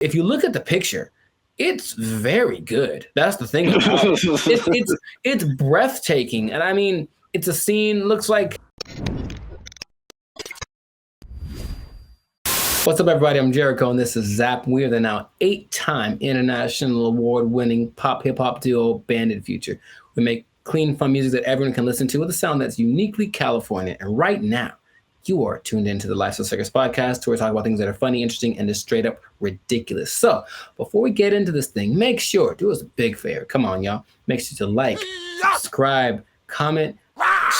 If you look at the picture, it's very good. That's the thing about it. It's breathtaking. And I mean, it's a scene, looks like. What's up, everybody? I'm Jericho, and this is Zap. We are the now 8-time international award-winning pop hip-hop duo Banded Future. We make clean, fun music that everyone can listen to with a sound that's uniquely California. And right now, you are tuned into the Lifestyle Circus podcast, where we talk about things that are funny, interesting, and just straight up ridiculous. So before we get into this thing, make sure, do us a big favor. Come on, y'all. Make sure to like, subscribe, comment,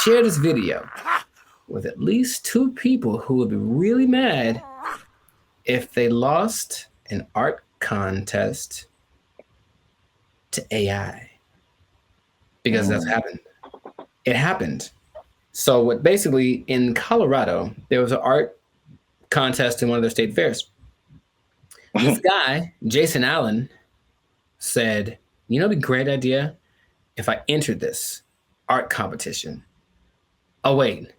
share this video with at least 2 people who would be really mad if they lost an art contest to AI. Because that's happened. It happened. So what basically in Colorado, there was an art contest in one of their state fairs. This guy, Jason Allen, said, you know, it'd be a great idea if I entered this art competition. Oh, wait,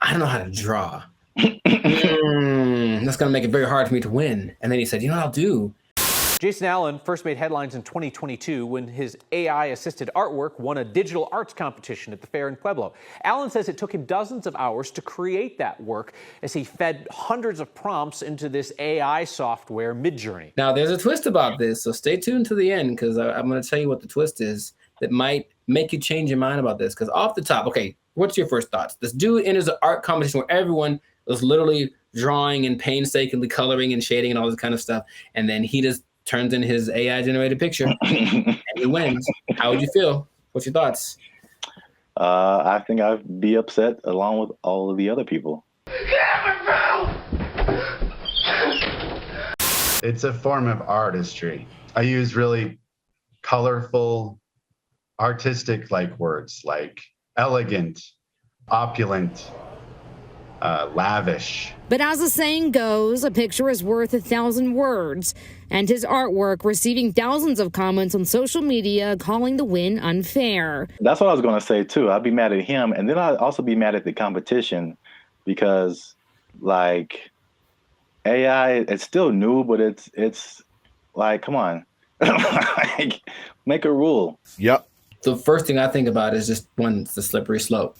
I don't know how to draw. That's going to make it very hard for me to win. And then he said, you know what I'll do? Jason Allen first made headlines in 2022 when his AI-assisted artwork won a digital arts competition at the fair in Pueblo. Allen says it took him dozens of hours to create that work as he fed hundreds of prompts into this AI software, Midjourney. Now, there's a twist about this, so stay tuned to the end, because I'm going to tell you what the twist is that might make you change your mind about this. Because off the top, okay, what's your first thoughts? This dude enters an art competition where everyone was literally drawing and painstakingly coloring and shading and all this kind of stuff, and then he just turns in his AI-generated picture and he wins. How would you feel? What's your thoughts? I think I'd be upset along with all of the other people. It's a form of artistry. I use really colorful, artistic-like words like elegant, opulent, lavish. But as the saying goes, a picture is worth 1,000 words, and his artwork receiving thousands of comments on social media calling the win unfair. That's what I was going to say too. I'd be mad at him, and then I'd also be mad at the competition because, like, AI, it's still new, but it's like, come on, like, make a rule. Yep. The first thing I think about is just one, it's the slippery slope.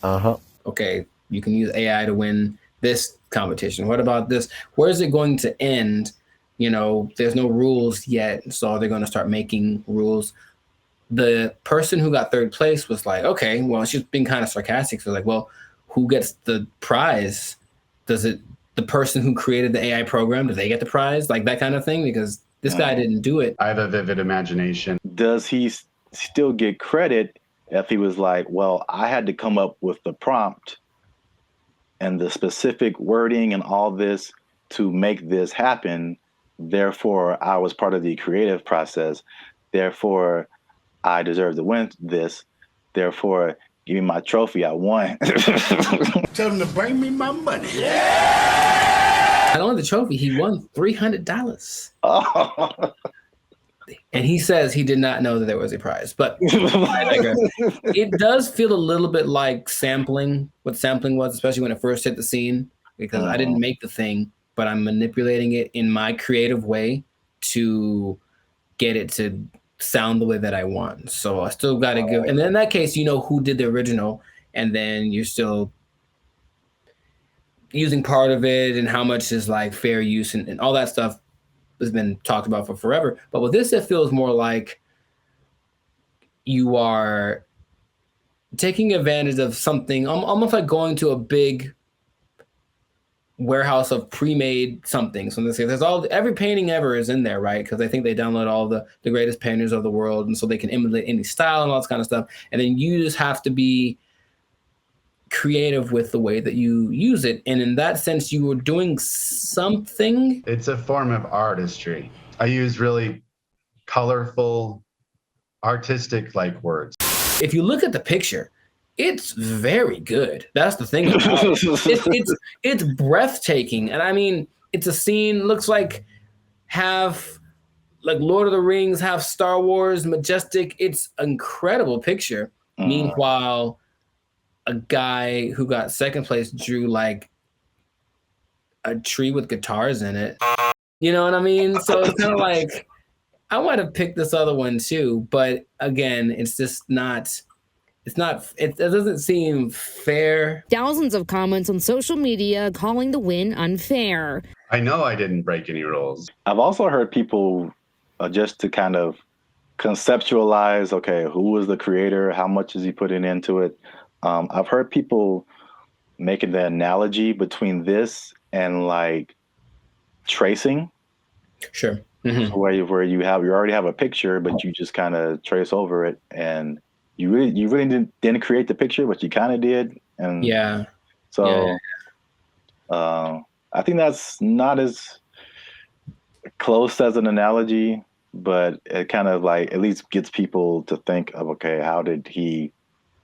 Okay, you can use AI to win this competition. What about this? Where is it going to end? You know, there's no rules yet, so they're going to start making rules. The person who got third place was like, okay, well, she's being kind of sarcastic. So like, well, who gets the prize? Does it, the person who created the AI program, do they get the prize? Like that kind of thing? Because this guy didn't do it. I have a vivid imagination. Does he still get credit if he was like, well, I had to come up with the prompt and the specific wording and all this to make this happen? Therefore, I was part of the creative process. Therefore, I deserve to win this. Therefore, give me my trophy. I won. Tell him to bring me my money. Not only the trophy, he won $300. Oh. And he says he did not know that there was a prize. But I digress. It does feel a little bit like sampling, what sampling was, especially when it first hit the scene, because I didn't make the thing, but I'm manipulating it in my creative way to get it to sound the way that I want. So I still got to give, and then in that case, you know who did the original, and then you're still using part of it and how much is like fair use and all that stuff has been talked about for forever. But with this, it feels more like you are taking advantage of something, almost like going to a big warehouse of pre-made something. So there's every painting ever is in there, right? Because I think they download all the greatest painters of the world, and so they can emulate any style and all this kind of stuff. And then you just have to be creative with the way that you use it. And in that sense, you were doing something. It's a form of artistry. I use really colorful, artistic-like words. If you look at the picture, it's very good. That's the thing about it. It's breathtaking. And I mean, it's a scene, looks like half like Lord of the Rings, half Star Wars, majestic. It's an incredible picture. Meanwhile, a guy who got second place drew like a tree with guitars in it. You know what I mean? So it's kind of like, I might have picked this other one too, but again, it's just not. It doesn't seem fair. Thousands of comments on social media calling the win unfair. I know I didn't break any rules. I've also heard people just to kind of conceptualize, okay, who was the creator? How much is he putting into it? I've heard people making the analogy between this and like tracing. Sure. Mm-hmm. So where you already have a picture, but you just kind of trace over it, and you really didn't create the picture, but you kind of did. And yeah. So I think that's not as close as an analogy, but it kind of like at least gets people to think of, okay, how did he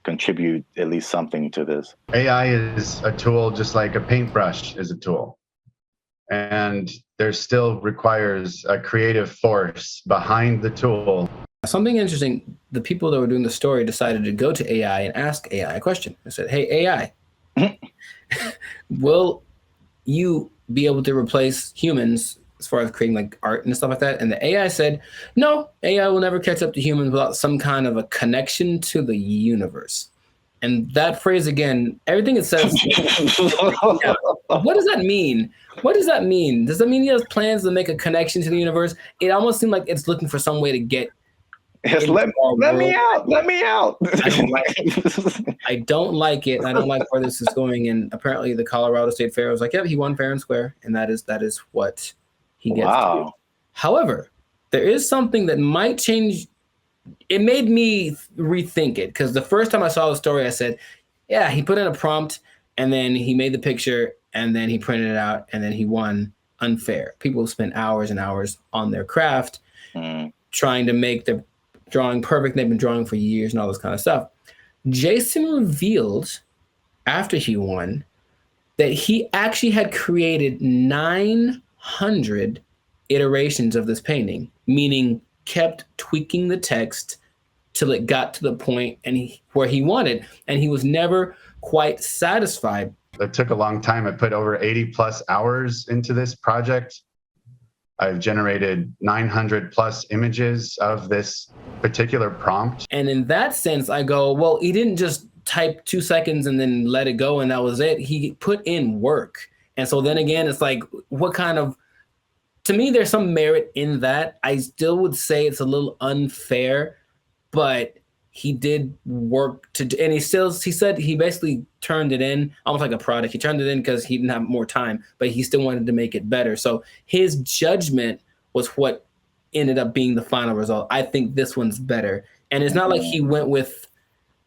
contribute at least something to this? AI is a tool just like a paintbrush is a tool. And there still requires a creative force behind the tool. Something interesting, the people that were doing the story decided to go to AI and ask AI a question. I said, hey, AI, will you be able to replace humans as far as creating like art and stuff like that? And the AI said, no, AI will never catch up to humans without some kind of a connection to the universe. And that phrase again, everything it says, yeah, what does that mean? What does that mean? Does that mean he has plans to make a connection to the universe? It almost seemed like it's looking for some way to get. Let me out. Let me out. I don't like it. I don't like where this is going. And apparently the Colorado State Fair was like, yep, he won fair and square. And that is what he gets to do. However, there is something that might change. It made me rethink it, because the first time I saw the story, I said, yeah, he put in a prompt and then he made the picture and then he printed it out and then he won unfair. People spend hours and hours on their craft trying to make the drawing perfect. They've been drawing for years and all this kind of stuff. Jason revealed after he won that he actually had created 900 iterations of this painting, meaning kept tweaking the text till it got to the point where he wanted, and he was never quite satisfied. It took a long time. I put over 80 plus hours into this project. I've generated 900 plus images of this particular prompt. And in that sense, I go, well, he didn't just type 2 seconds and then let it go and that was it. He put in work. And so then again, it's like, what kind of, to me, there's some merit in that. I still would say it's a little unfair, but he did work and he said he basically turned it in almost like a product. He turned it in because he didn't have more time, but he still wanted to make it better. So his judgment was what ended up being the final result. I think this one's better. And it's not like he went with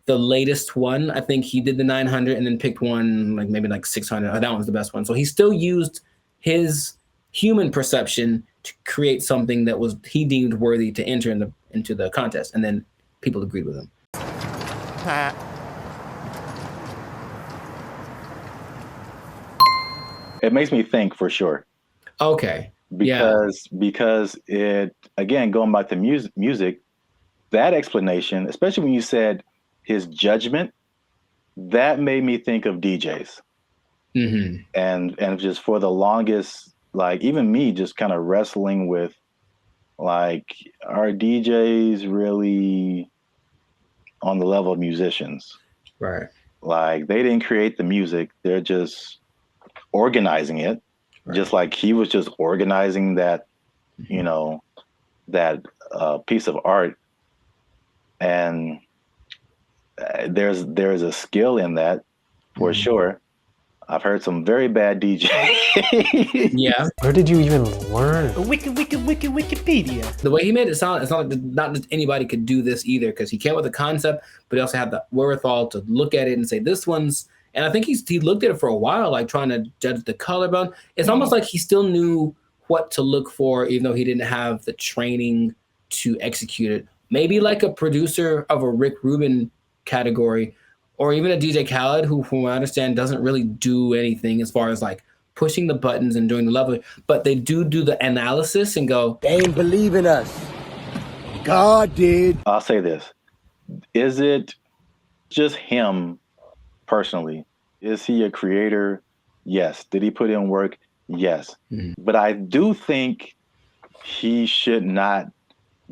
the latest one. I think he did the 900 and then picked one, like maybe like 600. That one's the best one. So he still used his human perception to create something that he deemed worthy to enter into the contest. And then people agreed with him. It makes me think for sure. Okay. Because it, again, going back to music, that explanation, especially when you said his judgment, that made me think of DJs. Mm-hmm. And just for the longest, like even me just kind of wrestling with, like, are DJs really on the level of musicians? Right. Like, they didn't create the music. They're just organizing it. Right. Just like he was just organizing that, you know, that piece of art. And there's a skill in that for sure. I've heard some very bad DJs. Yeah. Where did you even learn? Wikipedia. The way he made it sound, it's not like not just anybody could do this either, because he came with the concept, but he also had the wherewithal to look at it and say, this one's, and I think he looked at it for a while, like trying to judge the color, but it's almost like he still knew what to look for, even though he didn't have the training to execute it. Maybe like a producer of a Rick Rubin category, or even a DJ Khaled, who, from what I understand, doesn't really do anything as far as like pushing the buttons and doing the level, but they do the analysis and go, They ain't believe in us. God did. I'll say this. Is it just him personally? Is he a creator? Yes. Did he put in work? Yes. But I do think he should not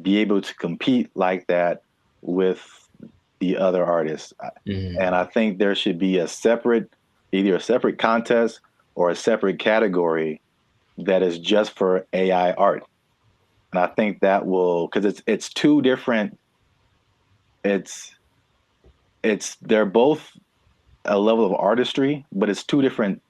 be able to compete like that with the other artists. And I think there should be either a separate contest or a separate category that is just for AI art. And I think that will, because it's two different, they're both a level of artistry, but it's two different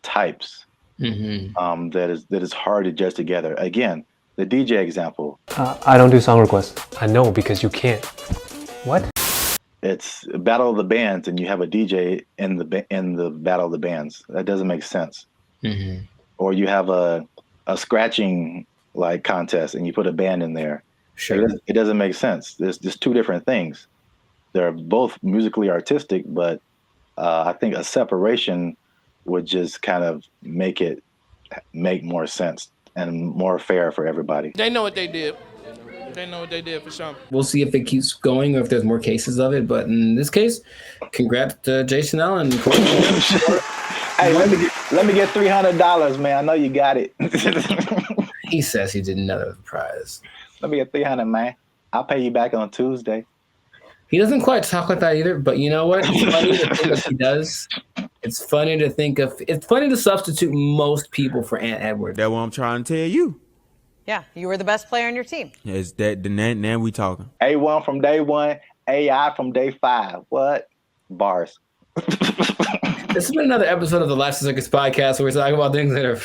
types that is hard to judge together. Again, the DJ example. I don't do song requests. I know, because you can't. What? It's a battle of the bands, and you have a DJ in the battle of the bands. That doesn't make sense. Or you have a scratching like contest, and you put a band in there. Sure. It doesn't make sense. There's just two different things. They're both musically artistic, but I think a separation would just kind of make more sense and more fair for everybody. They know what they did. They know what they did for sure. We'll see if it keeps going or if there's more cases of it. But in this case, congrats to Jason Allen. Hey, let me get $300, man. I know you got it. He says he did another prize. Let me get $300, man. I'll pay you back on Tuesday. He doesn't quite talk like that either, but you know what? It's funny to think of he does. It's funny to substitute most people for Ant Edwards. That's what I'm trying to tell you. Yeah, you were the best player on your team. Is that now we talking? A1 from day one, AI from day 5. What? Bars. This has been another episode of the Life Circus podcast where we talk about things that are...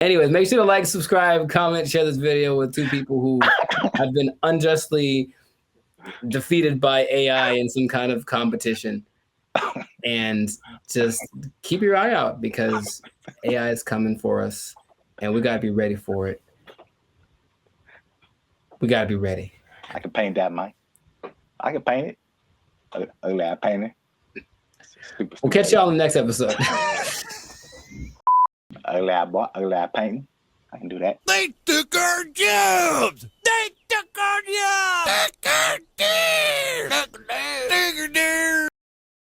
Anyways, make sure to like, subscribe, comment, share this video with two people who have been unjustly defeated by AI in some kind of competition. And just keep your eye out, because AI is coming for us and we got to be ready for it. We got to be ready. I can paint that, Mike. I can paint it. Ugly eye painting. We'll catch y'all in the next episode. Ugly eye painting. I can do that. They took our jobs!